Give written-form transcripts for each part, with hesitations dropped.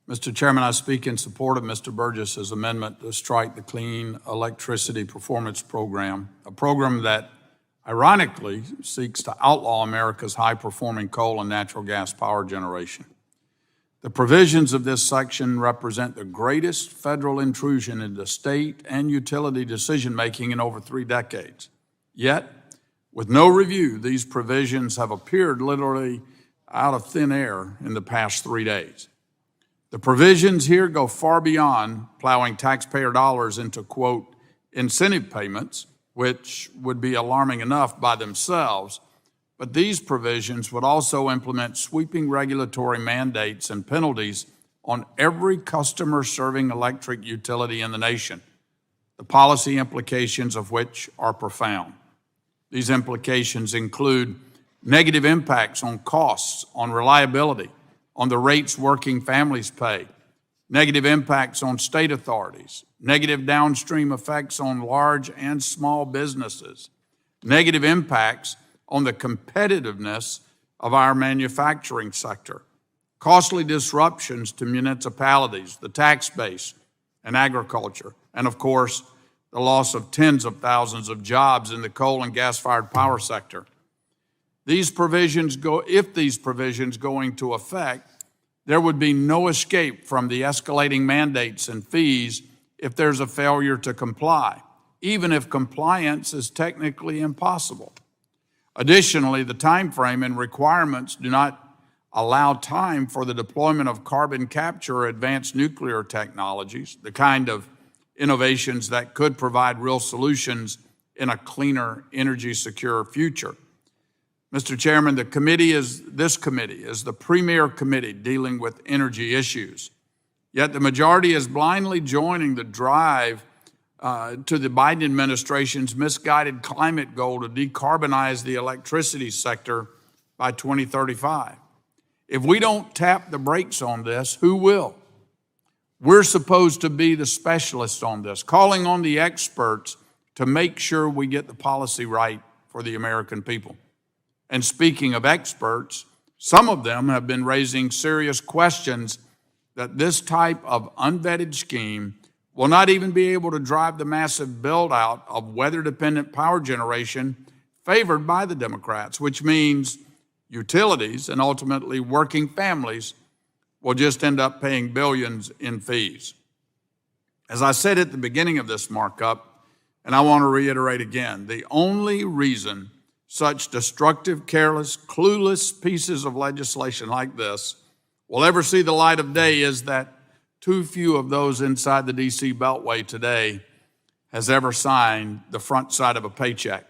Mr. Chairman, I speak in support of Mr. Burgess's amendment to strike the Clean Electricity Performance Program, a program that ironically seeks to outlaw America's high-performing coal and natural gas power generation. The provisions of this section represent the greatest federal intrusion into state and utility decision-making in over 3 decades. Yet, with no review, these provisions have appeared literally out of thin air in the past 3 days. The provisions here go far beyond plowing taxpayer dollars into, quote, incentive payments, which would be alarming enough by themselves, but these provisions would also implement sweeping regulatory mandates and penalties on every customer-serving electric utility in the nation, the policy implications of which are profound. These implications include negative impacts on costs, on reliability, on the rates working families pay, negative impacts on state authorities, negative downstream effects on large and small businesses, negative impacts on the competitiveness of our manufacturing sector, costly disruptions to municipalities, the tax base, and agriculture, and of course, the loss of tens of thousands of jobs in the coal and gas-fired power sector. If these provisions go into effect, there would be no escape from the escalating mandates and fees if there's a failure to comply, even if compliance is technically impossible. Additionally, the time frame and requirements do not allow time for the deployment of carbon capture or advanced nuclear technologies, the kind of innovations that could provide real solutions in a cleaner, energy-secure future. Mr. Chairman, this committee is the premier committee dealing with energy issues. Yet the majority is blindly joining the drive to the Biden administration's misguided climate goal to decarbonize the electricity sector by 2035. If we don't tap the brakes on this, who will? We're supposed to be the specialists on this, calling on the experts to make sure we get the policy right for the American people. And speaking of experts, some of them have been raising serious questions that this type of unvetted scheme will not even be able to drive the massive build-out of weather-dependent power generation favored by the Democrats, which means utilities and ultimately working families will just end up paying billions in fees. As I said at the beginning of this markup, and I want to reiterate again, the only reason such destructive, careless, clueless pieces of legislation like this will ever see the light of day is that too few of those inside the D.C. Beltway today has ever signed the front side of a paycheck.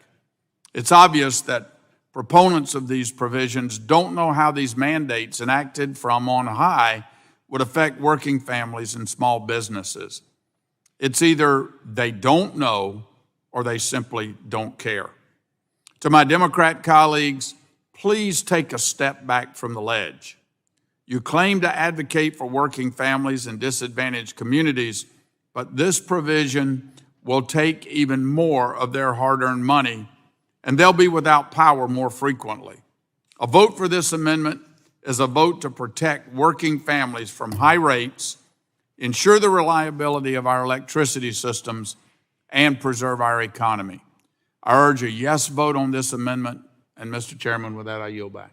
It's obvious that proponents of these provisions don't know how these mandates enacted from on high would affect working families and small businesses. It's either they don't know or they simply don't care. To my Democrat colleagues, please take a step back from the ledge. You claim to advocate for working families and disadvantaged communities, but this provision will take even more of their hard-earned money, and they'll be without power more frequently. A vote for this amendment is a vote to protect working families from high rates, ensure the reliability of our electricity systems, and preserve our economy. I urge a yes vote on this amendment, and Mr. Chairman, with that, I yield back.